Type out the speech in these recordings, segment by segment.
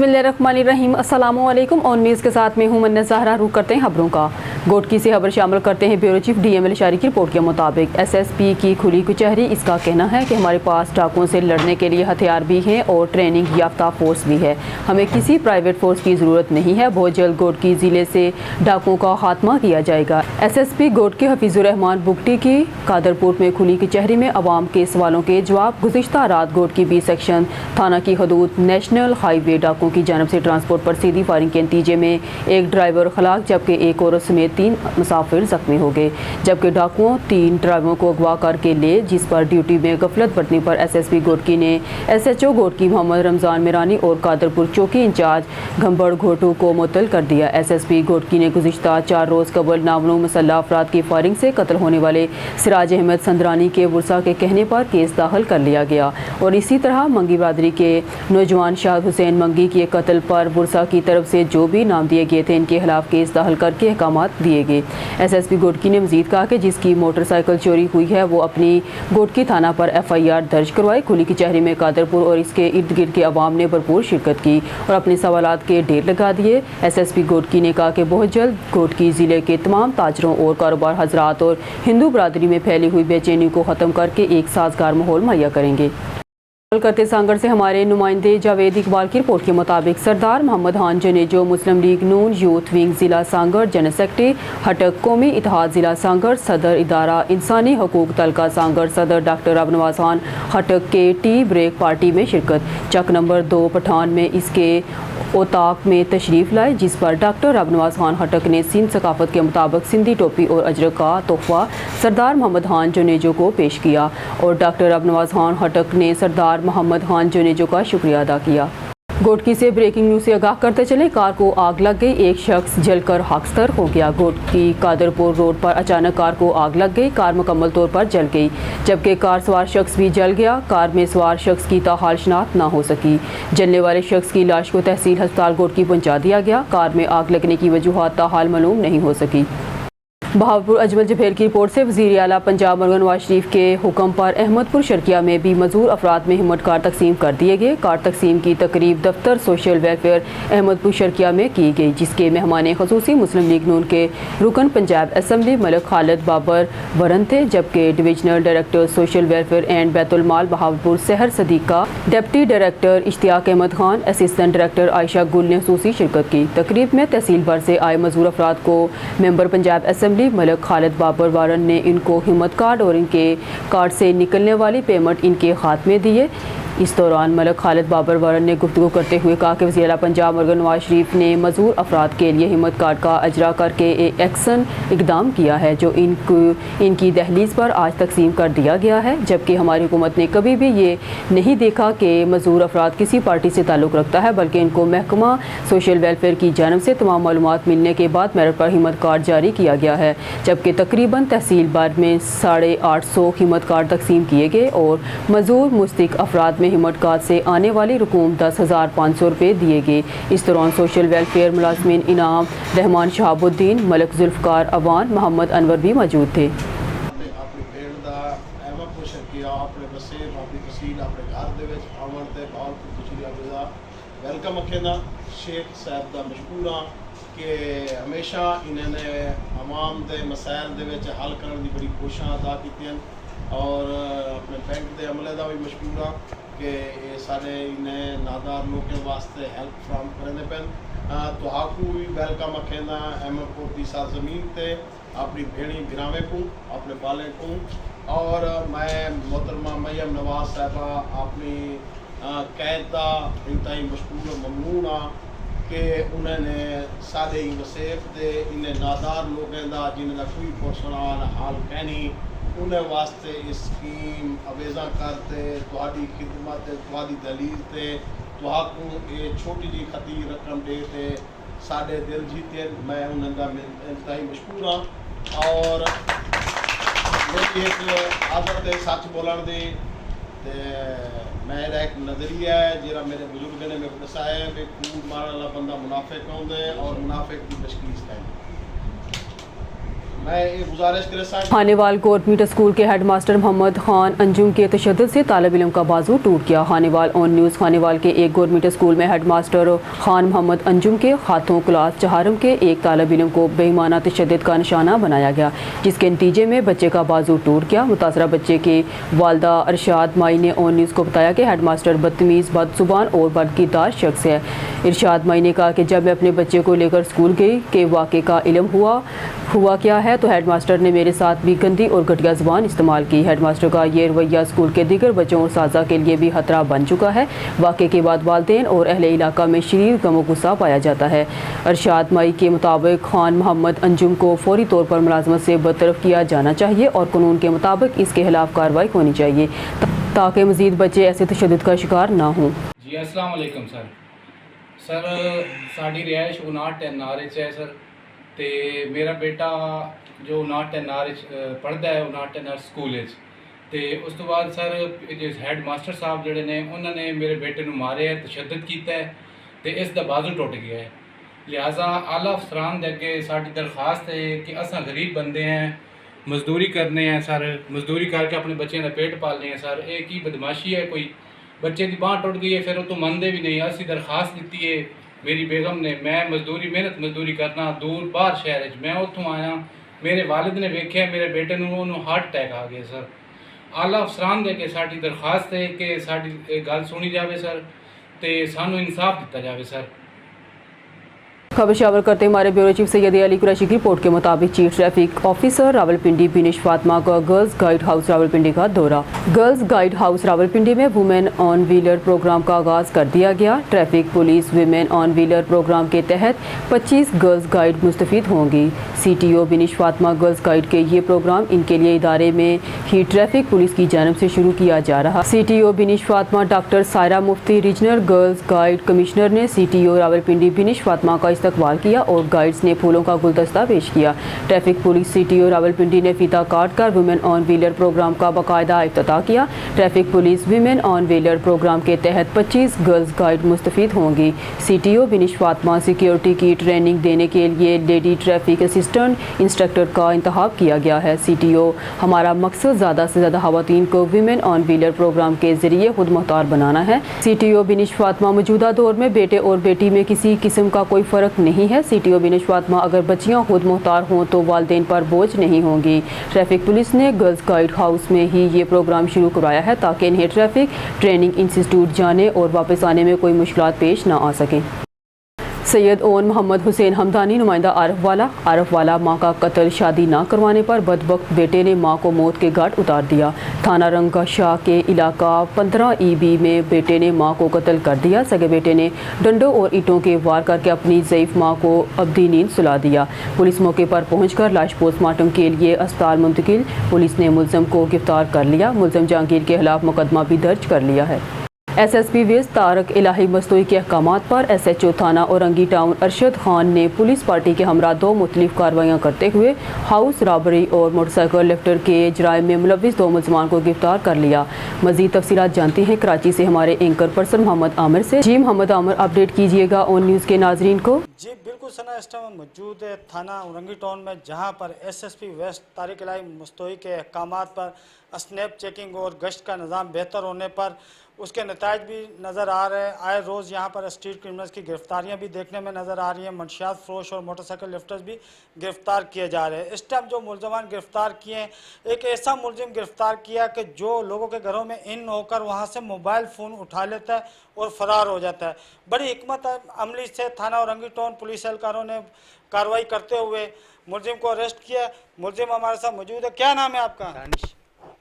बिस्मिल्लाहिर्रहमानिर्रहीम। अस्सलामुअलैकुम। और न्यूज़ के साथ में हूं मन्ना ज़हरा। रुख करते हैं खबरों का। गोटकी से खबर शामिल करते हैं। ब्यूरो चीफ DML शारी की रिपोर्ट के मुताबिक SSP की खुली कचहरी। इसका कहना है कि हमारे पास डाकुओं से लड़ने के लिए हथियार भी हैं और ट्रेनिंग याफ्ता फोर्स भी है। हमें किसी प्राइवेट फोर्स की ज़रूरत नहीं है। बहुत जल्द गोटकी ज़िले से डाकुओं का खात्मा किया जाएगा। SSP गोटकी हफीजुर्रहमान बुगटी की कादरपुर में खुली कचहरी में अवाम के सवालों के जवाब। गुज़िश्ता रात गोटकी B सेक्शन थाना की हदूद नेशनल हाईवे डाकुओं की जानब से ट्रांसपोर्ट पर सीधी फायरिंग के नतीजे में एक ड्राइवर हलाक जबकि एक औरत समेत 3 मुसाफिर जख्मी हो गए। जबकि डाकुओं 3 ड्राइवरों को अगवा करके ले जिस पर ड्यूटी में गफलत बरतने पर SSP गोटकी ने SHO गोटकी मोहम्मद रमज़ान मिरानी और कादरपुर चौकी इंचार्ज घंबड़ घोटू को मुअत्तल कर दिया। SSP गोटकी ने गुज़िश्ता 4 रोज़ कबल नामलूम मुसल्लह अफराद की फायरिंग से कत्ल होने वाले सिराज अहमद संदरानी के वर्सा के कहने पर केस दाखिल कर लिया गया और इसी तरह मंगी बरादरी के नौजवान शाहिद हुसैन मंगी के कत्ल पर वर्सा की तरफ से जो भी नाम दिए गए थे इनके खिलाफ केस दाखिल करके अहकामात दिए गए। SSP गोटकी ने मजीद कहा कि जिसकी मोटरसाइकिल चोरी हुई है वो अपनी गोटकी थाना पर FIR दर्ज करवाए। खुली कचहरी में कादरपुर और इसके इर्द गिर्द के अवाम ने भरपूर शिरकत की और अपने सवालात के ढेर लगा दिए। SSP गोटकी ने कहा कि बहुत जल्द गोटकी ज़िले के तमाम ताजरों और कारोबार हजरात और हिंदू बरादरी में फैली हुई बेचैनी को ख़त्म करके एक साजगार माहौल मुहैया करेंगे। करते सांगड़ से हमारे नुमाइंदे जावेद इकबाल की रिपोर्ट के मुताबिक सरदार मोहम्मद खान जनेजो मुस्लिम लीग नून यूथ विंग ज़िला सांगड़ जनरल सेक्रेटरी हटक कौमी इत्तेहाद ज़िला सांगड़ सदर इदारा इंसानी हकूक तलका सांगड़ सदर डॉक्टर अबनवाज खान हटक के टी ब्रेक पार्टी में शिरकत। चक नंबर 2 पठान में इसके ओताक में तशरीफ़ लाए जिस पर डॉक्टर अबनवाज खान हटक ने सिंध सकाफत के मुताबिक सिंधी टोपी और अजरक का तोहफा सरदार मोहम्मद खान जनेजो को पेश किया और डॉक्टर अबनवाज खान हटक ने सरदार मोहम्मद खान जनेजो का शुक्रिया अदा किया। गोटकी से ब्रेकिंग न्यूज़ से आगाह करते चले। कार को आग लग गई, एक शख्स जलकर खाकसतर हो गया। गोटकी कादरपुर रोड पर अचानक कार को आग लग गई। कार मुकम्मल तौर पर जल गई जबकि कार सवार शख्स भी जल गया। कार में सवार शख्स की ताहाल शनाख्त ना हो सकी। जलने वाले शख्स की लाश को तहसील अस्पताल गोटकी पहुंचा दिया गया। कार में आग लगने की वजूहात ताहाल मालूम नहीं हो सकी। बहावलपुर अजमल जफेर की रिपोर्ट से वज़ीर आला पंजाब मौलाना नवाज शरीफ के हुक्म पर अहमदपुर शर्किया में भी मजूर अफराद में हिम्मत कार्ड तकसीम कर दिए गए। कार्ड तकसीम की तकरीब दफ्तर सोशल वेलफेयर अहमदपुर शर्किया में की गई जिसके मेहमान खसूसी मुस्लिम लीग नून के रुकन पंजाब असम्बली मलिक खालिद बाबर वरन थे जबकि divisional director social welfare and बैतुल माल Bahawalpur Sehar Sadiqa, deputy director Ishtiaq Ahmad Khan, assistant director Ayesha Gul ने खसूसी शिरकत की। तकरीब में तहसील भर से आए मजूर अफराद को मेंबर पंजाब असम्बली मलिक खालिद बाबर वारन ने इनको हिम्मत कार्ड और इनके कार्ड से निकलने वाली पेमेंट इनके हाथ में दिए। इस दौरान मलिक खालिद बाबर वारन ने गुफ्तगू करते हुए कहा कि वज़ीर आला पंजाब मौलाना नवाज शरीफ ने मजूर अफराद के लिए हिम्मत कार्ड का अजरा करके एक एक्शन इकदाम किया है जो इनकी दहलीज पर आज तकसीम कर दिया गया है जबकि हमारी हुकूमत ने कभी भी ये नहीं देखा कि मजूर अफराद किसी पार्टी से ताल्लुक़ रखता है बल्कि इनको महकमा सोशल वेलफेयर की जानब से तमाम मालूमात मिलने के बाद मेरिट पर हिम्मत कार्ड जारी किया गया है जबकि तकरीबन तहसील भर में 850 हिम्मत कार्ड तकसीम किए गए और मजूर मुस्तक अफराद में हिम्मत कार्ड से आने वाली रकूम 10,500 रुपये दिए गए। इस दौरान सोशल वेलफेयर मुलाजमीन इनाम रहमान शहाबुद्दीन, मलिक जुल्फ़कार अवान, मोहम्मद अनवर भी मौजूद थे। वेलकम अखेंदा शेख साहब का मशहूर हाँ कि हमेशा इन्होंने आवाम के मसाइल के हल करने की बड़ी कोशिश अदा की और अपने बैंक के अमले का भी मशहूर हाँ कि सारे इन्हें नादार लोगों वास्ते हेल्प फ्राहम करेंदे पैन। तो हाकू भी वेलकम अखेंदा अहमदपुर की सरजमीन से अपनी भेणी गिरावे को अपने बाले को और मैं मोहतरमा मरियम नवाज साहबा अपनी कैद का इंतहाई मशहूर ममनून हाँ कि उन्होंने सारे वसेफ दे इन्हें नादार लोगों का जिन्होंने कोई पुरसनाल हाल कहनी उन्हें वास्ते स्कीम अवेजा करते तुहाडी खिदमत तुहाडी दलील से तुहाकू ये छोटी जी खती रकम देते साढ़े दिल जीते मैं उन्होंने इंतहाई मशहूर हाँ और मेरी एक आदत है सच बोलन दी मेरा एक नज़रिया है जरा मेरे बुजुर्ग ने मेरे को दसाया है कि कूद मारने वाला बंदा मुनाफिक होंगे और मुनाफिक की तशखीस है मैं ये गुजारिश कर सा हानेवाल गवर्नमेंट स्कूल के हेडमास्टर मोहम्मद खान अंजुम के तशद्दुद से तालिब इल्म का बाजू टूट गया। हानेवाल ऑन न्यूज़ हानेवाल के एक गवर्नमेंट स्कूल में हेडमास्टर खान मोहम्मद अंजुम के हाथों क्लास चहारम के एक तालिब इल्म को बेईमाना तशद्दुद का निशाना बनाया गया, जिसके नतीजे में बच्चे का बाजू टूट गया। मुतासरा बच्चे के वालदा इरशाद माई ने ऑन न्यूज़ को बताया कि हेडमास्टर बदतमीज़, बदजुबान और बदकिरदार शख्स है। इरशाद माई ने कहा कि जब मैं अपने बच्चे को लेकर स्कूल गई कि वाक़े का इल्म हुआ क्या है, तो हेडमास्टर ने मेरे साथ भी गंदी और घटिया ज़ुबान इस्तेमाल की। हेडमास्टर का ये रवैया स्कूल के दीगर बच्चों और साजा के लिए भी खतरा बन चुका है। वाक़े के बाद वालिदैन और अहले इलाका में शदीद गम और गुस्सा पाया जाता है। इरशाद माई के मुताबिक खान मोहम्मद अंजुम को फौरी तौर पर मुलाजमत से बरतरफ किया जाना चाहिए और कानून के मुताबिक इसके खिलाफ कार्रवाई होनी चाहिए ताकि मज़ीद बच्चे ऐसे तशद्दुद का शिकार ना हों। जी अस्सलाम वालेकुम सर साड़ी रिहाइश 59 नारे है सर, तो मेरा बेटा जो 59 नारे पढ़ता है 59 नार स्कूल तो उस तो बाद सर हैड मास्टर साहब जोड़े ने उन्होंने मेरे बेटे को मारे है, तशद्दुद किया है, तो इसका बाजू टुट गया है। लिहाजा आला अफसरान दे अगे साड़ी दरखास्त है कि असा गरीब बंदे हैं, मजदूरी करने हैं सर, मजदूरी करके अपने बच्चों का पेट पालने हैं सर। एक ही बदमाशी है, कोई बच्चे की बांह टुट गई है फिर वो तो मनते भी नहीं। असी दरखास्त दी है मेरी बेगम ने, मैं मेहनत मजदूरी करना दूर बाहर शहर मैं उत्थों आया, मेरे वालिद ने वेख्या मेरे बेटे को हार्ट अटैक आ गया सर। आला अफसरान दे के साड़ी दरखास्त है कि साड़ी गल सुनी जाए सर, तो सानू इंसाफ दिता जाए सर। खबर शामिल करते हमारे ब्यूरो चीफ सैयद अली कुरैशी की रिपोर्ट के मुताबिक chief traffic officer Rawalpindi बिनिश Fatima का गर्ल्स गाइड हाउस रावलपिंडी का दौरा। गर्ल्स गाइड हाउस रावलपिंडी में वुमेन ऑन व्हीलर प्रोग्राम का आगाज कर दिया गया। Traffic police women on wheeler programme के तहत 25 गर्ल्स गाइड मुस्तफीद होंगी। CTO Binish Fatima girls guide के ये प्रोग्राम इनके लिए इदारे में ही ट्रैफिक पुलिस की जानब से शुरू किया जा रहा। CTO बिनिश फातिमा डॉक्टर सायरा मुफ्ती रीजनल गर्ल्स गाइड कमिश्नर ने CTO रावलपिंडी बिनिश फातिमा का इस्तकबाल किया और गाइड्स ने फूलों का गुलदस्ता पेश किया। ट्रैफिक पुलिस CTO रावलपिंडी ने फीता काट कर वुमेन ऑन व्हीलर प्रोग्राम का बाकायदा इफ्तिताह किया। Traffic police women on wheeler programme के तहत 25 गर्ल्स गाइड मुस्तफीद होंगी। CTO बिनिश फातिमा सिक्योरिटी की ट्रेनिंग देने के लिए लेडी ट्रैफिक असिस्टेंट इंस्ट्रक्टर का इंतखाब किया गया है। CTO हमारा मकसद ज़्यादा से ज़्यादा खवातीन को वुमेन ऑन व्हीलर प्रोग्राम के जरिए खुद मुख्तार बनाना है। CTO बिनिश फातिमा मौजूदा दौर में बेटे और बेटी में किसी किस्म का कोई फ़र्क नहीं है। CTO बिनिश फातिमा अगर बच्चियां खुद मुख्तार हों तो वालिदैन पर बोझ नहीं होंगी। ट्रैफिक पुलिस ने गर्ल्स गाइड हाउस में ही ये प्रोग्राम शुरू कराया है ताकि इन्हें ट्रैफिक ट्रेनिंग इंस्टीट्यूट जाने और वापस आने में कोई मुश्किलात पेश ना आ सकें। सैयद ओन मोहम्मद हुसैन हमदानी नुमाइंदा आरफ वाला माँ का कत्ल शादी ना करवाने पर बदबख्त बेटे ने माँ को मौत के घाट उतार दिया। थाना रंगा शाह के इलाका 15 EB में बेटे ने माँ को कत्ल कर दिया। सगे बेटे ने डंडों और ईंटों के वार करके अपनी ज़ईफ़ माँ को अब्दी नींद सुला दिया। पुलिस मौके पर पहुंचकर लाश पोस्टमार्टम के लिए अस्पताल मुंतकिल। पुलिस ने मुलज़म को गिरफ्तार कर लिया। मुलज़म जहांगीर के खिलाफ मुकदमा भी दर्ज कर लिया है। SSP वेस्ट तारक इलाही मस्तूई के अहकामात पर SHO थाना औरंगी टाउन अरशद खान ने पुलिस पार्टी के हमरा 2 मुख्तलिफ कार्रवाइयाँ करते हुए हाउस रॉबरी और मोटरसाइकिल लिफ्टर के जराइम में मुलविस 2 मुलजमान को गिरफ्तार कर लिया। मज़ीद तफसीलात जानते हैं कराची से हमारे एंकर पर्सन मोहम्मद आमिर से। जी मोहम्मद आमिर, अपडेट कीजिएगा ऑन न्यूज़ के नाजरीन को। जी बिल्कुल सना, इस टाइम मौजूद है थाना औरंगी टाउन में, जहाँ पर SSP वेस्ट तारिक इलाही मस्तूई के अहकामात पर स्नैप चेकिंग और गश्त का निज़ाम बेहतर होने पर उसके नताइज भी नज़र आ रहे हैं। आए रोज़ यहाँ पर स्ट्रीट क्रिमिनल्स की गिरफ्तारियाँ भी देखने में नज़र आ रही हैं। मंशियात फरोश और मोटरसाइकिल लिफ्टर्स भी गिरफ्तार किए जा रहे हैं। इस टाइम जो मुलजमान गिरफ्तार किए हैं, एक ऐसा मुलजिम गिरफ्तार किया कि जो लोगों के घरों में इन होकर वहाँ से मोबाइल फ़ोन उठा लेता है और फ़रार हो जाता है। बड़ी हिकमत अमली से थाना औरंगी टाउन पुलिस एहलकारों ने कार्रवाई करते हुए मुलजिम को अरेस्ट किया। मुलजिम हमारे साथ मौजूद है। क्या नाम है आपका? दानिश।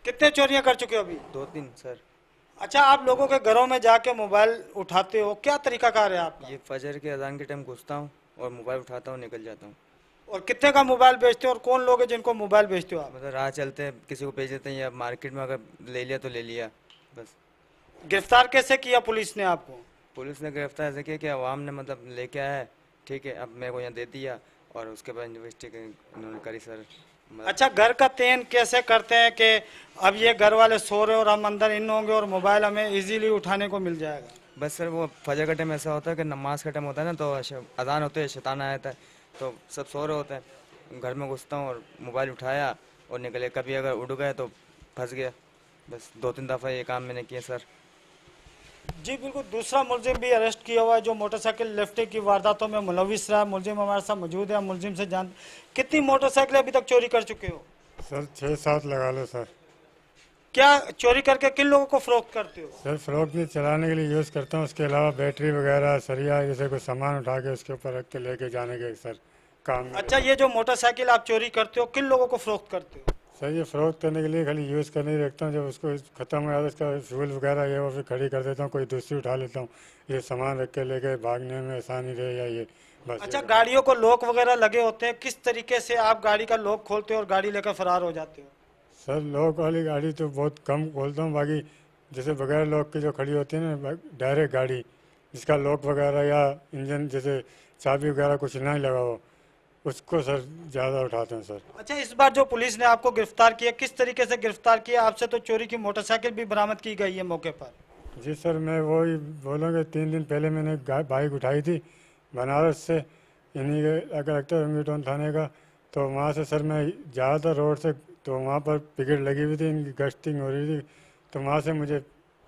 कितने चोरियाँ कर चुके हो अभी? 2-3 सर। अच्छा, आप लोगों के घरों में जाके मोबाइल उठाते हो, क्या तरीका कार है आपका? ये फजर के अजान के टाइम घुसता हूँ और मोबाइल उठाता हूँ, निकल जाता हूँ। और कितने का मोबाइल बेचते हो और कौन लोग हैं जिनको मोबाइल बेचते हो आप? मतलब राह चलते हैं किसी को भेज देते हैं या मार्केट में अगर ले लिया तो ले लिया बस। गिरफ्तार कैसे किया पुलिस ने आपको? पुलिस ने गिरफ्तार ऐसे किया कि अवाम ने मतलब लेके आया है, ठीक है, अब मेरे को यहाँ दे दिया और उसके बाद इन्वेस्टिगेशन उन्होंने करी सर। अच्छा, घर का तयन कैसे करते हैं कि अब ये घर वाले सो रहे और हम अंदर इन होंगे और मोबाइल हमें इजीली उठाने को मिल जाएगा? बस सर वो फजर का टाइम ऐसा होता है कि नमाज का टाइम होता है ना, तो अजान होते है, शैतान आ जाता है, तो सब सो रहे होते हैं, घर में घुसता हूँ और मोबाइल उठाया और निकले, कभी अगर उड़ गए तो फंस गया। बस 2-3 दफ़ा ये काम मैंने किया सर। जी बिल्कुल, दूसरा मुलजिम भी अरेस्ट किया हुआ है जो मोटरसाइकिल लिफ्टिंग की वारदातों में मुलविस रहा है। मुलजिम हमारे साथ मौजूद है, मुलजिम से जान कितनी मोटरसाइकिल अभी तक चोरी कर चुके हो? सर 6-7 लगा लो सर। क्या चोरी करके किन लोगों को फरोख्त करते हो? सर फ़रोख्त नहीं, चलाने के लिए यूज़ करता हूँ, उसके अलावा बैटरी वगैरह सरिया जैसे कोई सामान उठा के उसके ऊपर रख के लेके जाने के सर काम में। अच्छा, ये जो मोटरसाइकिल आप चोरी करते हो किन लोगों को फरोख्त करते हो? सर ये फ़रोख्त करने के लिए खाली यूज़ करने ही रखता हूँ, जब उसको ख़त्म हो जाता है उसका फ्यूल वगैरह ये वो फिर खड़ी कर देता हूँ, कोई दूसरी उठा लेता हूँ, ये सामान रख के लेके भागने में आसानी रहे या ये बस। अच्छा, गाड़ियों को लॉक वगैरह लगे होते हैं, किस तरीके से आप गाड़ी का लॉक खोलते हो और गाड़ी लेकर फरार हो जाते हो? सर लॉक वाली गाड़ी तो बहुत कम खोलता हूँ, बाकी जैसे बगैर लॉक की जो खड़ी होती है ना डायरेक्ट गाड़ी जिसका लॉक वगैरह या इंजन जैसे चाबी वगैरह कुछ नहीं लगा हो, उसको सर ज़्यादा उठाते हैं सर। अच्छा, इस बार जो पुलिस ने आपको गिरफ्तार किया, किस तरीके से गिरफ्तार किया? आपसे तो चोरी की मोटरसाइकिल भी बरामद की गई है मौके पर। जी सर, मैं वही बोलूँगा 3 दिन पहले मैंने बाइक उठाई थी बनारस से, इन्हीं के अगर लगता है रंगी टोन थाने का, तो वहाँ से सर मैं ज़्यादातर रोड से, तो वहाँ पर पिकेट लगी हुई थी, इनकी गश्तिंग हो रही थी, तो वहाँ से मुझे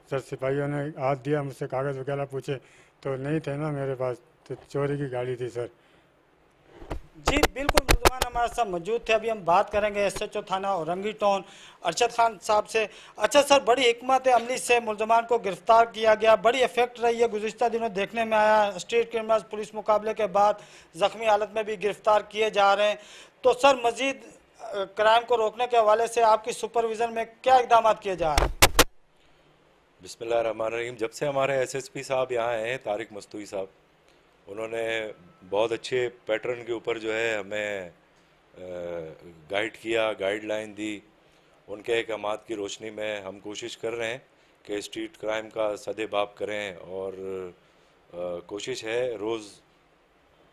सर सिपाहियों ने हाथ दिया, मुझसे कागज़ वगैरह पूछे तो नहीं थे ना मेरे पास, तो चोरी की गाड़ी थी सर। जी बिल्कुल, मुलजमान हमारे साथ मौजूद थे। अभी हम बात करेंगे SHO थाना औरंगी टाउन अरशद खान साहब से। अच्छा सर, बड़ी हिकमत अमली से मुलजमान को गिरफ्तार किया गया, बड़ी इफेक्ट रही है गुज़िश्ता दिनों देखने में आया। स्ट्रीट क्रिमिनल्स पुलिस मुकाबले के बाद ज़ख्मी हालत में भी गिरफ्तार किए जा रहे हैं। तो सर, मजीद क्राइम को रोकने के हवाले से आपकी सुपरविज़न में क्या इकदाम किए जा रहे हैं? बिस्मिल्लाहिर्रहमानिर्रहीम। जब से हमारे SSP साहब यहाँ आए हैं, तारिक मस्तूई साहब, उन्होंने बहुत अच्छे पैटर्न के ऊपर जो है हमें गाइड किया, गाइडलाइन दी। उनके अहकामात की रोशनी में हम कोशिश कर रहे हैं कि स्ट्रीट क्राइम का सदेबाप करें, और कोशिश है रोज़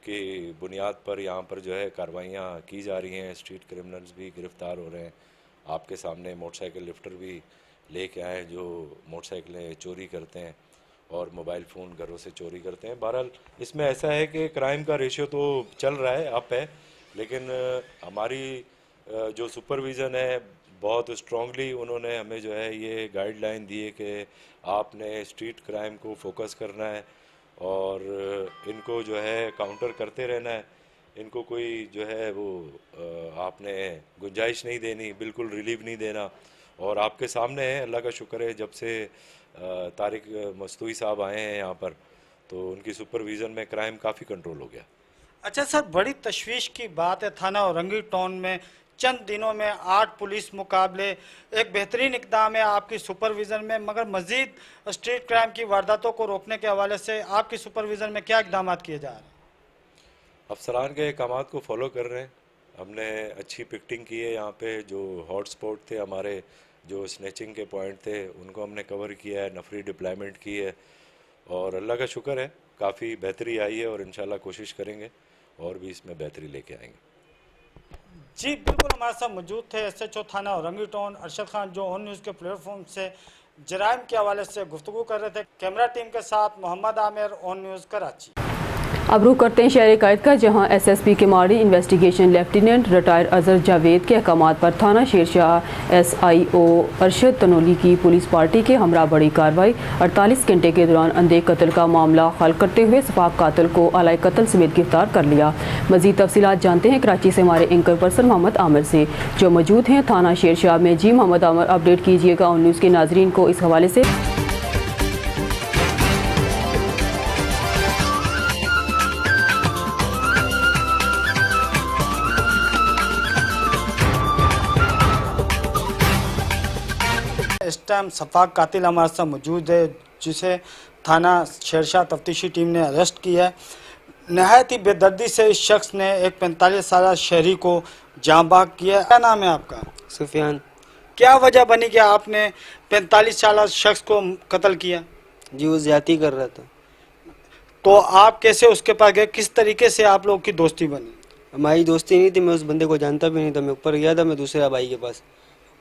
की बुनियाद पर यहाँ पर जो है कार्रवाइयाँ की जा रही हैं। स्ट्रीट क्रिमिनल्स भी गिरफ़्तार हो रहे हैं। आपके सामने मोटरसाइकिल लिफ्टर भी लेके आए जो मोटरसाइकिलें चोरी करते हैं और मोबाइल फ़ोन घरों से चोरी करते हैं। बहरहाल इसमें ऐसा है कि क्राइम का रेशियो तो चल रहा है, अप है, लेकिन हमारी जो सुपरविज़न है बहुत स्ट्रांगली उन्होंने हमें जो है ये गाइडलाइन दी है कि आपने स्ट्रीट क्राइम को फोकस करना है और इनको जो है काउंटर करते रहना है। इनको कोई जो है वो आपने गुंजाइश नहीं देनी, बिल्कुल रिलीव नहीं देना। और आपके सामने है, अल्लाह का शुक्र है, जब से तारिक मस्तूई साहब आए हैं यहाँ पर, तो उनकी सुपरविज़न में क्राइम काफ़ी कंट्रोल हो गया। अच्छा सर, बड़ी तशवीश की बात है, थाना औरंगी टाउन में चंद दिनों में 8 पुलिस मुकाबले, एक बेहतरीन इकदाम है आपकी सुपरविज़न में, मगर मज़ीद स्ट्रीट क्राइम की वारदातों को रोकने के हवाले से आपकी सुपरविज़न में क्या इकदाम किए जा रहे हैं? अफसरान के अहकामात को फॉलो कर रहे हैं। हमने अच्छी पिकटिंग की है यहाँ पे, जो हॉट स्पॉट थे हमारे, जो स्नैचिंग के पॉइंट थे, उनको हमने कवर किया है, नफरी डिप्लॉयमेंट की है, और अल्लाह का शुक्र है काफ़ी बेहतरी आई है, और इंशाल्लाह कोशिश करेंगे और भी इसमें बेहतरी लेके आएंगे। जी बिल्कुल, हमारे साथ मौजूद थे SHO थाना औरंगी टाउन अरशद खान, जो ऑन न्यूज़ के प्लेटफॉर्म से जराइम के हवाले से गुफ्तगू कर रहे थे। कैमरा टीम के साथ मोहम्मद आमिर, ऑन न्यूज़ कराची। अब रुख करते हैं शहर कायद का, जहां SSP के माड़ी investigation lieutenant retire Azhar Javed के अहकामात पर थाना शेरशाह SIO अरशद तनोली की पुलिस पार्टी के हमरा बड़ी कार्रवाई। 48 घंटे के दौरान अंधे कत्ल का मामला हल करते हुए सफाक कातिल को आलाए कत्ल समेत गिरफ्तार कर लिया। मजीद तफसीलात जानते हैं कराची से हमारे एंकर पर्सन मोहम्मद आमिर से, जो मौजूद हैं थाना शेरशाह में। जी मोहम्मद आमिर, अपडेट कीजिएगा ऑन न्यूज़ के नाजरीन को इस हवाले से। इस टाइम सफाक कातिल हमारे साथ मौजूद है, जिसे थाना शेरशाह तफ्तीशी टीम ने अरेस्ट किया है। नहायत ही बेदर्दी से इस शख्स ने एक 45 साल शहरी को जाँ बाग किया। क्या नाम है आपका? सुफियान। क्या वजह बनी कि आपने 45 साल शख्स को कत्ल किया? जी वो ज्यादती कर रहा था। तो आप कैसे उसके पास गए, किस तरीके से आप लोग की दोस्ती बनी? हमारी दोस्ती नहीं थी, मैं उस बंदे को जानता भी नहीं था। मैं ऊपर गया था, मैं दूसरे भाई के पास,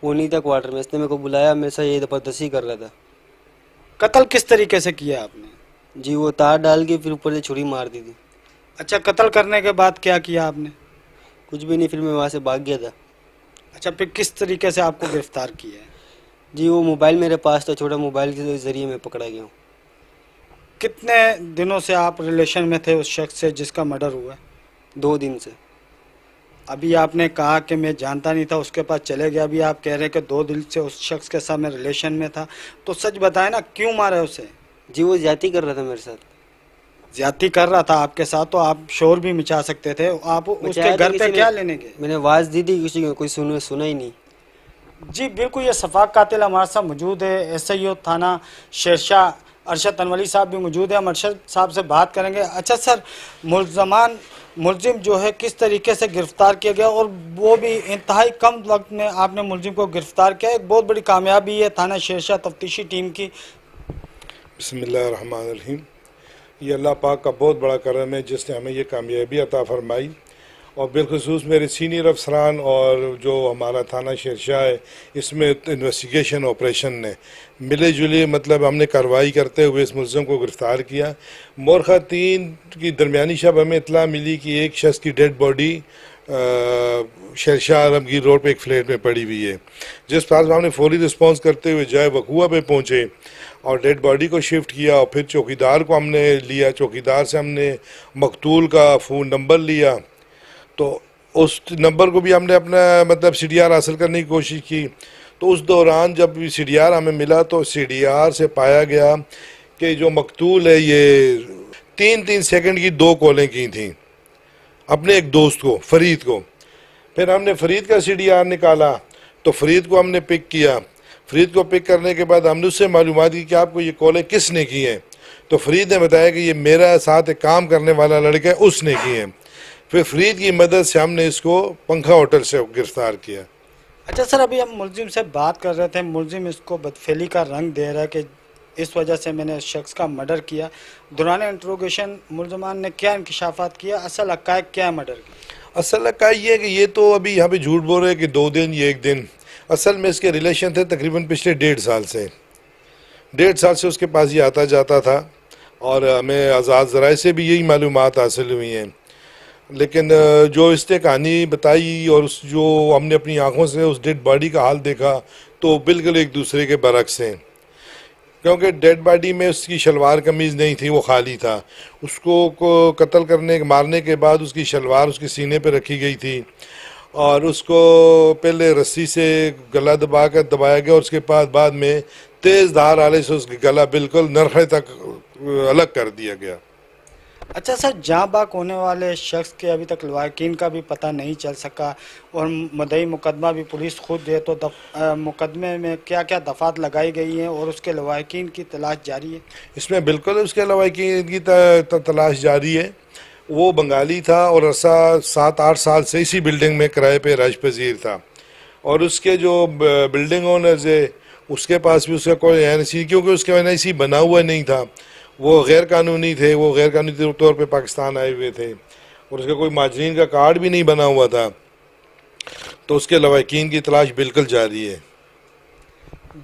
वो नहीं था क्वार्टर में, इसने मेरे को बुलाया, मेरे से ये ज़बरदस्ती कर रहा था। कत्ल किस तरीके से किया आपने? जी वो तार डाल के फिर ऊपर से छुरी मार दी थी। अच्छा, कत्ल करने के बाद क्या किया आपने? कुछ भी नहीं, फिर मैं वहाँ से भाग गया था। अच्छा, फिर किस तरीके से आपको गिरफ्तार किया है? जी वो मोबाइल मेरे पास था, छोटा मोबाइल के ज़रिए मैं पकड़ा गया हूँ। कितने दिनों से आप रिलेशन में थे उस शख्स से जिसका मर्डर हुआ है? 2 दिन से। अभी आपने कहा कि मैं जानता नहीं था, उसके पास चले गया। अभी आप कह रहे हैं कि 2 दिन से उस शख्स के साथ मैं रिलेशन में था, तो सच बताएं ना, क्यों मारा उसे? जी वो ज्यादती कर रहा था मेरे साथ। ज्यादती कर रहा था आपके साथ, तो आप शोर भी मचा सकते थे। आप उसके मचाया था घर पे किसी ने। क्या लेने गए? मैंने आवाज़ दी थी, किसी को कोई सुना ही नहीं। जी बिल्कुल, ये सफाक कातिल हमारे साथ मौजूद है। SIO थाना शेरशाह अरशद तनवली साहब भी मौजूद है। हम अरशद साहब से बात करेंगे। अच्छा सर, मुलजिम जो है किस तरीके से गिरफ्तार किया गया, और वो भी इंतहाई कम वक्त में आपने मुलजिम को गिरफ्तार किया, एक बहुत बड़ी कामयाबी है थाना शेरशाह तफ्तीशी टीम की। बिस्मिल्लाहिर्रहमानिर्रहीम। ये अल्लाह पाक का बहुत बड़ा करम है जिसने हमें ये कामयाबी अता फरमाई, और बिलखसूस मेरे सीनियर अफसरान और जो हमारा थाना शेरशाह है, इसमें इन्वेस्टिगेशन ऑपरेशन ने मिले जुले मतलब हमने कार्रवाई करते हुए इस मुलज़िम को गिरफ़्तार किया। मोरखा 3 की दरमियानी शब हमें इतला मिली कि एक शख्स की dead body Shershah Alamgir road पे एक फ्लैट में पड़ी हुई है, जिस पास हमने फौरी रिस्पांस करते हुए जाए वकूआ पे पहुँचे और डेड बॉडी को शिफ्ट किया, और फिर चौकीदार को हमने लिया। चौकीदार से हमने मकतूल का फ़ोन नंबर लिया, तो उस नंबर को भी हमने अपना मतलब CDR हासिल करने की कोशिश की। तो उस दौरान जब CDR हमें मिला तो CDR से पाया गया कि जो मकतूल है ये 3-3 सेकंड की 2 कॉलें की थी अपने एक दोस्त को, फरीद को। फिर हमने फरीद का CDR निकाला तो फरीद को हमने पिक किया। फरीद को पिक करने के बाद हमने उससे मालूमात की कि आपको ये कॉलें किसने की हैं, तो फरीद ने बताया कि ये मेरा साथ एक काम करने वाला लड़का है, उसने की हैं। फिर फरीद की मदद से हमने इसको पंखा होटल से गिरफ्तार किया। अच्छा सर, अभी हम मुलजिम से बात कर रहे थे। मुलजिम इसको बदफेली का रंग दे रहा है कि इस वजह से मैंने इस शख्स का मर्डर किया। दौरान इंट्रोगेशन मुलजमान ने क्या इंकशाफात किया, असल हक़ाइक़ क्या है मर्डर की? असल हक़ाइक़ ये है कि ये तो अभी यहाँ पे झूठ बोल रहे हैं कि 2 दिन ये 1 दिन। असल में इसके रिलेशन थे तकरीबन पिछले 1.5 साल से। 1.5 साल से उसके पास ये आता जाता था, और हमें आज़ाद ज़राए से भी यही मालूमात हासिल हुई हैं। लेकिन जो इसने कहानी बताई और उस जो हमने अपनी आंखों से उस डेड बॉडी का हाल देखा तो बिल्कुल एक दूसरे के बरक्स हैं, क्योंकि डेड बॉडी में उसकी शलवार कमीज़ नहीं थी, वो खाली था। उसको कत्ल मारने के बाद उसकी शलवार उसके सीने पे रखी गई थी, और उसको पहले रस्सी से गला दबाया गया, और उसके बाद में तेज़ धार आले से उसका गला बिल्कुल नरखे तक अलग कर दिया गया। अच्छा सर, जाँ बाक होने वाले शख्स के अभी तक लवाकिन का भी पता नहीं चल सका, और मदई मुकदमा भी पुलिस खुद दे, तो मुकदमे में क्या क्या दफ़ात लगाई गई हैं और उसके लवाकिन की तलाश जारी है? इसमें बिल्कुल उसके लवाकिन की तलाश जारी है। वो बंगाली था और अरसा 7-8 साल से इसी बिल्डिंग में किराए पे राज पजीर था, और उसके जो बिल्डिंग ओनर्स है उसके पास भी उसका कोई NIC, क्योंकि उसका NIC बना हुआ नहीं था, वो गैर कानूनी थे, वो गैर कानूनी तौर पे पाकिस्तान आए हुए थे, और उसका कोई माजरीन का कार्ड भी नहीं बना हुआ था। तो उसके लवाकिन की तलाश बिल्कुल जारी है।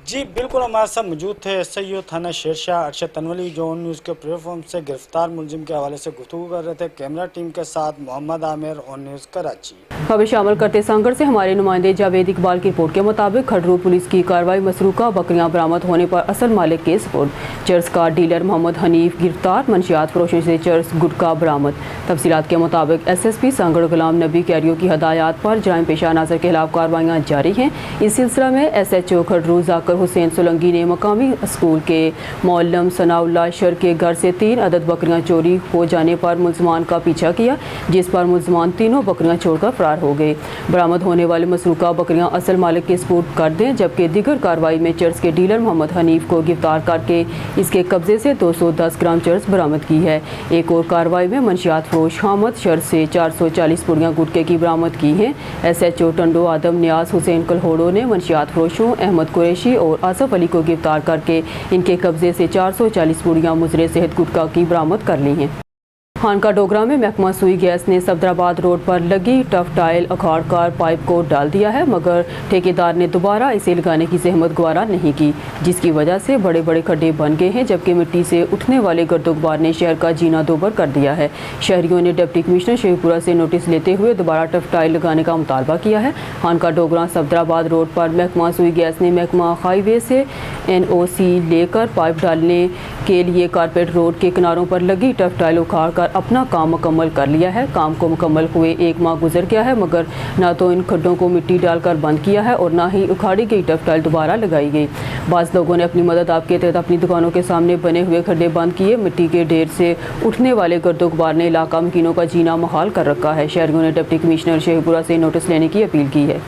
जी बिल्कुल, हमारे साथ मौजूद थे SIO थाना शेरशाह अरशद तनवली, जो न्यूज़ के प्लेटफॉर्म से गिरफ्तार मुलजिम के हवाले से गुफ्तगू कर रहे थे। कैमरा टीम के साथ मोहम्मद आमिर, ऑन न्यूज़ कराची। खबर शामिल करते संघर्ष से हमारे नुमाइंदे जावेद इकबाल की रिपोर्ट के मुताबिक खडरू पुलिस की कार्रवाई, मसरूका बकरियां बरामद होने पर असल मालिक के सपुर्द। चर्स का डीलर मोहम्मद हनीफ गिरफ्तार, मंशियात फरोशों से चर्स गुटखा बरामद। तफसीलात के मुताबिक SSP संगड़ गुलाम नबी कैरियों की हदायत पर जराइम पेशा नाज़र के खिलाफ कार्रवाइयाँ जारी हैं। इस सिलसिला में SHO खडरू जाकर हुसैन सोलंगी ने मकामी स्कूल के मौलम सनाउल्लाह शर के घर से 3 अदद बकरियां चोरी हो जाने पर मुलजमान का पीछा किया, जिस पर मुलजमान तीनों बकरियां छोड़कर फरार हो गए। बरामद होने वाली मसरूका बकरियां असल मालिक के सपुर्द कर दें, जबकि दीगर कार्रवाई में चर्स के डीलर मोहम्मद हनीफ को गिरफ्तार करके इसके कब्जे से 210 ग्राम चर्स बरामद की है। एक और कार्रवाई में मंशियात फरोश हामद शर से 440 पुड़ियाँ गुटके की बरामद की हैं। SHO टंडो आदम न्याज हुसैन कलहोड़ो ने मंशियात फरोशों अहमद कुरैशी और आसफ अली को गिरफ्तार करके इनके कब्जे से 440 पुड़ियाँ मुजरे सेहत गुटखा की बरामद कर ली हैं। खानका डोगरा में महकमा सुई गैस ने सफदराबाद रोड पर लगी टफ टाइल उखाड़ कर पाइप को डाल दिया है, मगर ठेकेदार ने दोबारा इसे लगाने की जहमत गवारा नहीं की, जिसकी वजह से बड़े बड़े खड्डे बन गए हैं, जबकि मिट्टी से उठने वाले गर्दोगबार ने शहर का जीना दोबर कर दिया है। शहरियों ने डिप्टी कमिश्नर शेखपुरा से नोटिस लेते हुए दोबारा टफ टाइल लगाने का मुतालबा किया है। खानका डोगरा सफदराबाद रोड पर महकमा सुई गैस ने महकमा हाईवे से NOC लेकर पाइप डालने के लिए कारपेट रोड के किनारों पर लगी टफ टाइल उखाड़ कर अपना काम मुकम्मल कर लिया है। काम को मुकम्मल हुए 1 माह गुजर गया है, मगर ना तो इन खड्डों को मिट्टी डालकर बंद किया है और ना ही उखाड़ी गई टफ टाइल दोबारा लगाई गई। बाज़ लोगों ने अपनी मदद आप के तहत अपनी दुकानों के सामने बने हुए खड्डे बंद किए। मिट्टी के ढेर से उठने वाले गर्दो गुबार ने इलाका मकीनों का जीना मुहाल कर रखा है। शहरियों ने डिप्टी कमिश्नर शेखपुरा से नोटिस लेने की अपील की है।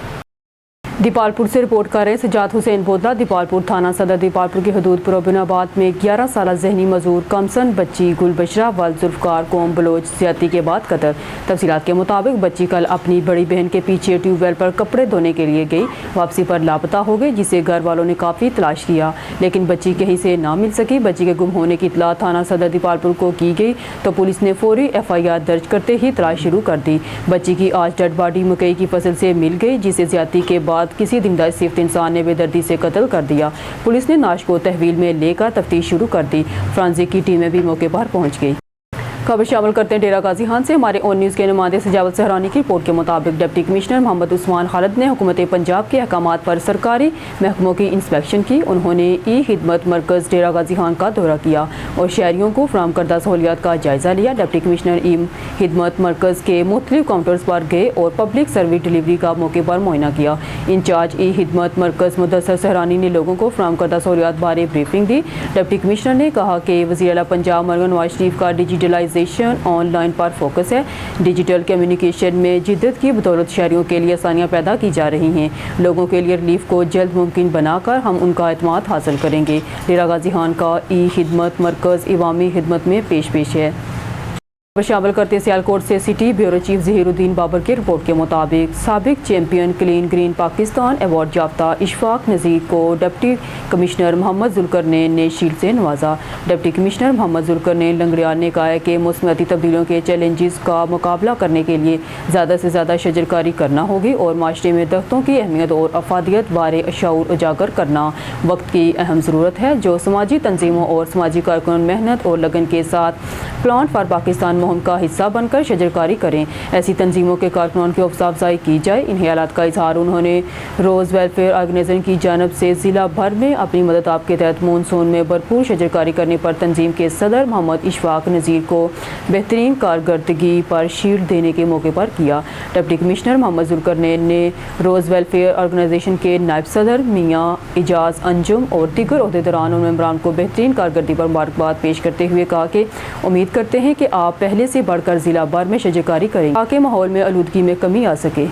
दीपालपुर से रिपोर्ट कर रहे हैं सजाद हुसैन बोदला। दीपालपुर थाना सदर दीपालपुर की हदूद पुरबिनाबाद में 11 साल जहनी मजदूर कमसन बच्ची गुलबशरा वल जुल्फकार कौम बलोच ज्यादती के बाद कत्ल। तफसीलात के मुताबिक बच्ची कल अपनी बड़ी बहन के पीछे ट्यूबवेल पर कपड़े धोने के लिए गई, वापसी पर लापता हो गई, जिसे घर वालों ने काफ़ी तलाश किया लेकिन बच्ची कहीं से ना मिल सकी। बच्ची के गुम होने की इतला थाना सदर दीपालपुर को की गई तो पुलिस ने फौरी FIR दर्ज करते ही तलाश शुरू कर दी। बच्ची की आज डेड बॉडी मकई की फसल से मिल गई, जिसे ज्यादती के बाद किसी जिंदा सिफ्त इंसान ने बेदर्दी से कत्ल कर दिया। पुलिस ने नाश को तहवील में लेकर तफ्तीश शुरू कर दी। फ्रांसिक की टीमें भी मौके पर पहुंच गई। खबर शामिल करते हैं डेरा गाजी खान से। हमारे ऑन न्यूज़ के नुमाइंदे सजावत सहरानी की रिपोर्ट के मुताबिक डिप्टी कमिश्नर मोहम्मद उस्मान खालिद ने हुकूमत पंजाब के अहकामात पर सरकारी महकमों की इंस्पेक्शन की। उन्होंने खिदमत मरकज़ डेरा गाजी खान का दौरा किया और शहरियों को फराहम करदा सहूलियात का जायज़ा लिया। डिप्टी कमिश्नर खिदमत मरकज़ के मुख्तलिफ काउंटर्स पर गए और पब्लिक सर्विस डिलीवरी का मौके पर मुआयना किया। इंचार्ज खिदमत मरकज़ मुदस्सर सहरानी ने लोगों को फराहम करदा सहूलियात बारे ब्रीफिंग दी। डिप्टी कमिश्नर ने कहा कि वज़ीर आला पंजाब मरहूम नवाज शरीफ का डिजिटलाइजेशन ऑनलाइन पर फोकस है। डिजिटल कम्युनिकेशन में जिद्दत की बदौलत शहरियों के लिए आसानियां पैदा की जा रही हैं। लोगों के लिए रिलीफ को जल्द मुमकिन बनाकर हम उनका एतमाद हासिल करेंगे। डेरा गाजी खान का खिदमत मरकज़ इवामी खिदमत में पेश है। शामिल करते सियालकोट से city bureau chief Zahiruddin Babar की रिपोर्ट के मुताबिक साबिक champion clean green Pakistan award याफ्ता इशफाक नज़ीर को डिप्टी कमिश्नर मोहम्मद जुल्करनैन ने शील्ड से नवाजा। डिप्टी कमिश्नर मोहम्मद जुल्करनैन लंगड़ियाल ने कहा है कि मौसमियाती तब्दीलियों के चैलेंजेस का मुकाबला करने के लिए ज़्यादा से ज़्यादा शजरकारी करना होगी और माशरे में दरख्तों की अहमियत और अफादियत बारे शऊर उजागर करना वक्त की अहम ज़रूरत है। जो समाजी तंजीमों और समाजी कारकुन मेहनत और लगन के साथ प्लांट फॉर पाकिस्तान मुहिम का हिस्सा बनकर शजरकारी करें, ऐसी तंजीमों के कारकुनों की हौसला अफजाई की जाए। इन ख्यालात का इजहार उन्होंने रोज़ वेलफेयर ऑर्गेनाइजेशन की जानब से ज़िला भर में अपनी मदद आप के तहत मानसून में भरपूर शजरकारी करने पर तंजीम के सदर मोहम्मद इशफाक नज़ीर को बेहतरीन कारकर्दगी पर शील्ड देने के मौके पर किया। डिप्टी कमिश्नर मोहम्मद जुल्करनैन ने रोज़ वेलफेयर ऑर्गेनाइजेशन के नायब सदर मियाँ इजाज़ अंजुम और दीगर अहदेदारान और मेंबरान को बेहतरीन कारकर्दगी पर मुबारकबाद पेश करते हुए कहा कि उम्मीद करते हैं कि आप पहले से बढ़कर जिला भर में शजरकारी करें ताकि माहौल में आलूदगी में कमी आ सके।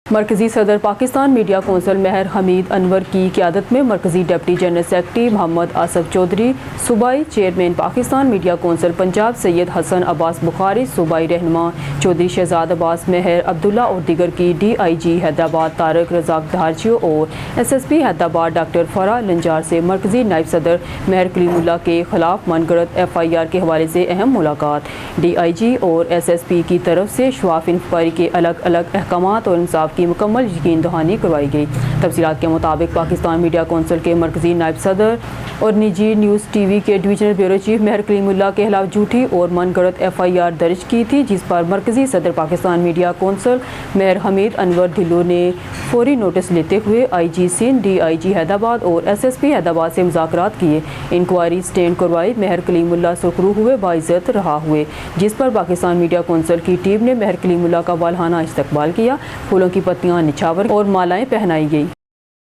मरकज़ी सदर पाकिस्तान मीडिया कौंसिल महर हमीद अनवर की क़यादत में मरकज़ी deputy general secretary Muhammad Asif Chaudhry, सूबाई chairman Pakistan media council Punjab Syed Hasan Abbas Bukhari, सूबाई रहनुमा चौधरी शहजाद अब्बास महर अब्दुल्ला और दीगर की DIG हैदराबाद तारक रज़ाक धारचियो और SSP हैदराबाद डॉक्टर फराह लंजार से मरकज़ी नायब सदर महर कलीमुल्लाह के खिलाफ मनगढ़ंत FIR के हवाले से अहम मुलाकात। DIG और SSP की तरफ से शवाफ इंक्वायरी के अलग अलग अहकामात और इंसाफ की मुकम्मल यकीन दहानी करवाई गई। तफसीलात के मुताबिक पाकिस्तान मीडिया कौंसिल के मरकज़ी नायब सदर और निजी न्यूज़ TV के डिवीजनल ब्यूरो चीफ महर कलीमुल्लाह के खिलाफ झूठी और मनगढ़ंत FIR दर्ज की थी, जिस पर मरकज़ी सदर पाकिस्तान मीडिया कौंसिल महर हमीद अनवर ढिल्लो ने फौरी नोटिस लेते हुए IG सिंध, DIG हैदराबाद और SSP हैदराबाद से मुज़ाकरात किए। इंक्वायरी स्टैंड करवाई। महर कलीमुल्लाह सुरखरू हुए, बाइज़्ज़त रहा हुए, जिस पर पाकिस्तान मीडिया कौंसिल की टीम ने महर कलीमुल्लाह का वालहाना इस्तकबाल किया। फूलों की पत्तियां निछावर और मालाएं पहनाई गई।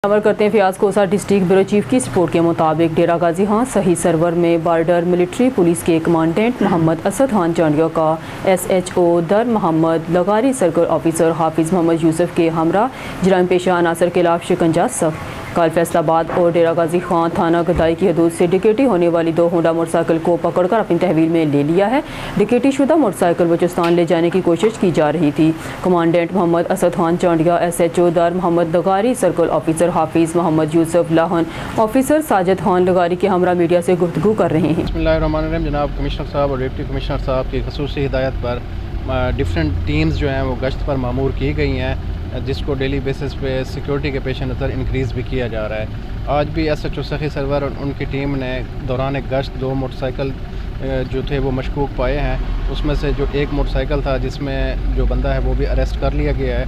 खबर करते हैं फयाज कोसा डिस्ट्रिक्ट ब्यूरो चीफ की रिपोर्ट के मुताबिक डेरा गाजी खान सही सर्वर में बॉर्डर मिलिट्री पुलिस के कमांडेंट मोहम्मद असद खान चांडिया का SHO दर मोहम्मद लगारी सर्कल ऑफिसर हाफिज मोहम्मद यूसुफ के हमरा जराइम पेशा अनासर के खिलाफ शिकंजा सख्त। कल फैसलाबाद और डेरा गाजी खान थाना गदाई की हदूद से डिकेटी होने वाली 2 होंडा मोटरसाइकिल को पकड़कर अपनी तहवील में ले लिया है। डिकेटी शुदा मोटरसाइकिल बलूचिस्तान ले जाने की कोशिश की जा रही थी। कमांडेंट मोहम्मद असद खान चांडिया, SHO दर मोहम्मद लगारी, सर्कल ऑफिसर हाफिज मोहम्मद यूसुफ लाहन, ऑफिसर साजिद खान लगारी के हमरा मीडिया से गुफ्तगू कर रहे हैं। बिस्मिल्लाहिर्रहमानिर्रहीम। जनाब कमिश्नर साहब और डिप्टी कमिश्नर साहब की खसूसी हिदायत पर डिफरेंट टीम्स जो हैं वो गश्त पर मामूर की गई हैं, जिसको डेली बेसिस पे सिक्योरिटी के पेश नज़र इंक्रीज़ भी किया जा रहा है। आज भी SHO सखी सरवर और उनकी टीम ने दौरान गश्त 2 मोटरसाइकिल जो थे वो मशकूक पाए हैं। उसमें से जो एक मोटरसाइकिल था जिसमें जो बंदा है वो भी अरेस्ट कर लिया गया है।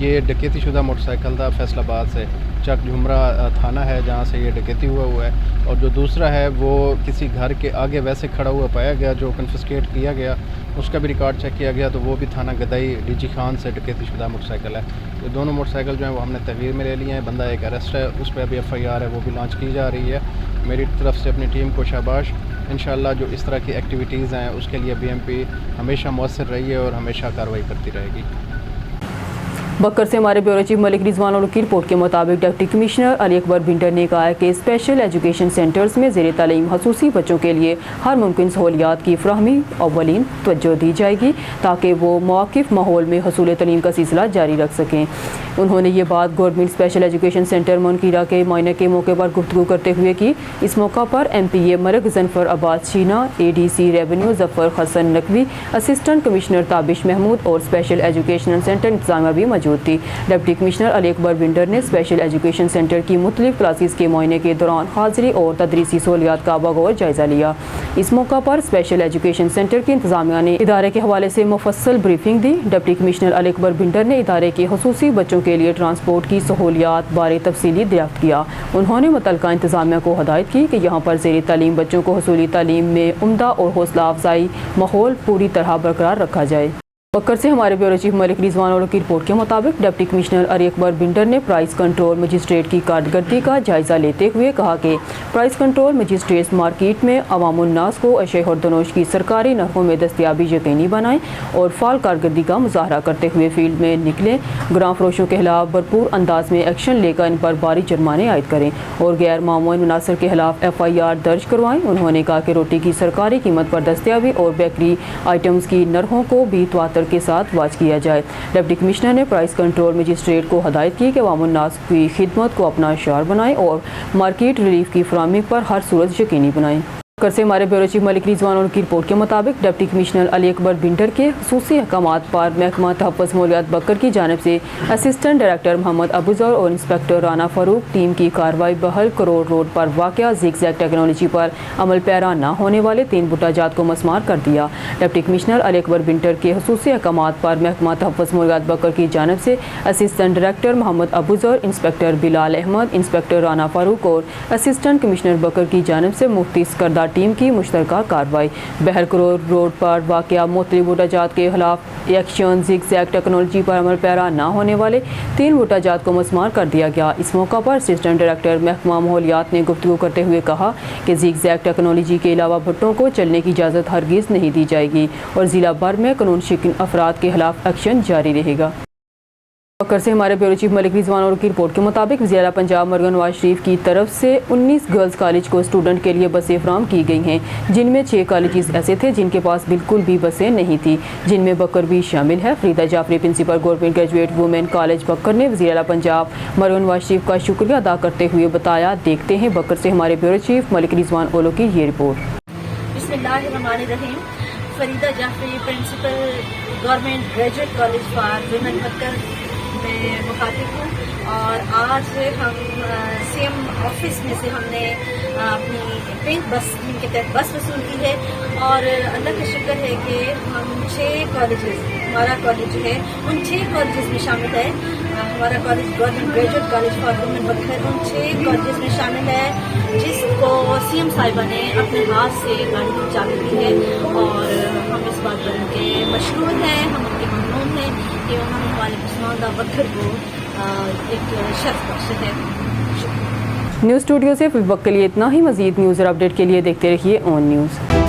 ये डकैती शुदा मोटरसाइकिल था फैसलाबाद से, चक झुमरा थाना है जहाँ से ये डकैती हुआ है। और जो दूसरा है वो किसी घर के आगे वैसे खड़ा हुआ पाया गया, जो कन्फिस्केट किया गया, उसका भी रिकॉर्ड चेक किया गया तो वो भी थाना गदाई DG खान से डकैती शुदा मोटरसाइकिल है। ये दोनों मोटरसाइकिल जो हैं वो हमने तहवीर में ले लिए हैं। बंदा एक अरेस्ट है, उस पर अभी FIR है, वो भी लॉन्च की जा रही है। मेरी तरफ से अपनी टीम को शाबाश। इंशाल्लाह जो इस तरह की एक्टिविटीज़ हैं उसके लिए BMP हमेशा मौसर रही है और हमेशा कार्रवाई करती रहेगी। बक्कर से हमारे ब्यूरो चीफ मलिक रिजवान की रिपोर्ट के मुताबिक deputy commissioner Ali Akbar winter ने कहा है कि स्पेशल एजुकेशन सेंटर्स में ज़ेर तालीम खसूसी बच्चों के लिए हर मुमकिन सहूलियात की फ्राहमी अव्वलीन तवज्जो दी जाएगी ताकि वो मौक़िफ़ माहौल में हसूल तलीम का सिलसिला जारी रख सकें। उन्होंने ये बात गवर्नमेंट स्पेशल एजुकेशन सेंटर मुनकीरा के मायने के मौके पर गुफ्तगू करते हुए की। इस मौका पर MPA Malik Ghazanfar Abbas Sheena, ADC revenue Zafar Hasan Naqvi, assistant commissioner Tabish Mehmood और स्पेशल एजुकेशन सेंटर इंतज़ामिया भी मौजूद थी। डिप्टी कमिश्नर अली अकबर बिंडर ने स्पेशल एजुकेशन सेंटर की मुख्तलिफ क्लासेस के मुआयने के दौरान हाज़िरी और तदरीसी सहूलियात का बगौर जायज़ा लिया। इस मौका पर स्पेशल एजुकेशन सेंटर की इंतज़ामिया ने इदारे के हवाले से मुफस्सल ब्रीफिंग दी। डिप्टी कमिश्नर अली अकबर बिंडर ने इदारे के खसूसी बच्चों के लिए ट्रांसपोर्ट की सहूलियात बारे तफसीली दरियाफ्त किया। उन्होंने मुतल्लिका इंतज़ामिया को हदायत की कि यहाँ पर ज़ेर तालीम बच्चों को हसूली तालीम में उम्दा और हौसला अफजाई माहौल पूरी तरह बरकरार रखा जाए। बक्कर से हमारे ब्यूरो चीफ मलिक रिजवान की रिपोर्ट के मुताबिक डिप्टी कमिश्नर अली अकबर बिंडर ने प्राइस कंट्रोल मजिस्ट्रेट की कारकर्दगी का जायज़ा लेते हुए कहा कि प्राइस कंट्रोल मजिस्ट्रेट मार्केट में अवामुन्नास को अशे और दनोश की सरकारी नरखों में दस्तियाबी यकीनी बनाएं और फाल कारकर्दगी का मुजाहरा करते हुए फील्ड में निकलें। ग्राम फरोशों के खिलाफ भरपूर अंदाज में एक्शन लेकर इन पर भारी जुर्माने आयद करें और गैर मामून मुनासर के खिलाफ FIR दर्ज करवाएं। उन्होंने कहा कि रोटी की सरकारी कीमत पर दस्तियाबी और बेकरी आइटम्स की नरखों को भी तवातर के साथ वाच किया जाए। डिप्टी कमिश्नर ने प्राइस कंट्रोल मजिस्ट्रेट को हदायत की कि अवामुन्नास की खिदमत को अपना शियार बनाएं और मार्केट रिलीफ की फराहमी पर हर सूरत यकीनी बनाएं। कर से हमारे ब्यूरो चीफ मलिक रिजवान की रिपोर्ट के मुताबिक deputy commissioner Ali Akbar binder के खुसूसी अहकामात पर महकमा तहफ़्फ़ुज़ मालियात बक्कर की जानिब से असिस्टेंट डायरेक्टर मोहम्मद अबूज़र और इंस्पेक्टर राना फ़ारूक टीम की कार्रवाई बहल करोड़ रोड पर वाक़या ज़िगज़ैग टेक्नोलॉजी पर अमल पैरा न होने वाले 3 बुट्टा जात को मसमार कर दिया। Deputy commissioner Ali Akbar binder के खुसूसी अहकामात पर महकमा तहफ़्फ़ुज़ मालियात बक्कर की जानिब से assistant director Muhammad Abuzar, inspector Bilal Ahmed, inspector Rana Farooq और असिस्टेंट कमिश्नर बक्कर की जानिब से मुख्तस करदा टीम की मुश्तरका कार्रवाई बहर करोड़ रोड पर वाक़या मुख्तलिफ बूटा जात के खिलाफ एक्शन ज़िगज़ैग टेक्नोलॉजी पर अमल पैरा न होने वाले 3 बूटा जात को मसमार कर दिया गया। इस मौका पर असिस्टेंट डायरेक्टर महकमा माहौलियात ने गुफ्तगू करते हुए कहा कि ज़िगज़ैग टेक्नोलॉजी के अलावा भट्टों को चलने की इजाज़त हरगिज़ नहीं दी जाएगी और ज़िला भर में कानून शिकन अफराद के खिलाफ एक्शन जारी रहेगा। बक्कर से हमारे ब्यूरो चीफ मलिक रिजवान की रिपोर्ट के मुताबिक वज़ीर पंजाब मरहम नवाज शरीफ की तरफ से 19 गर्ल्स कॉलेज को स्टूडेंट के लिए बसें फराहम की गई हैं, जिनमें 6 कॉलेजेस ऐसे थे जिनके पास बिल्कुल भी बसें नहीं थी, जिनमें बक्कर भी शामिल है। Farida Jafri principal government graduate women college Bhakkar ने वज़ीर पंजाब मरहम नवाज शरीफ का शुक्रिया अदा करते हुए बताया। देखते हैं बक्कर से हमारे ब्यूरो चीफ मलिक रिजवान की ये रिपोर्ट। बिस्मिल्लाहिर्रहमानिर्रहीम। Farida Jafri principal government graduate college for women Bhakkar में मुखातिब हूँ और आज हम CM ऑफिस में से हमने अपनी पिंक बस स्कीम के तहत बस वसूल की है और अल्लाह का शुक्र है कि हम 6 कॉलेजेस, हमारा कॉलेज जो है उन 6 कॉलेजेस में शामिल है। हमारा college government graduate college for women Bakkar उन 6 कॉलेजेस में शामिल है जिसको CM साहिबा ने अपने हाथ से गाड़ी की चाबी दी है और हम इस बात पर उनके मशहूर हैं, हम उनके ममनून हैं कि उन्होंने हमारे पसमानदा बक्कर को एक शर्फ बख्शे है। न्यूज़ स्टूडियो से फिल वक्त के लिए इतना ही। मज़ीद न्यूज़ और अपडेट के लिए देखते रहिए ऑन न्यूज़।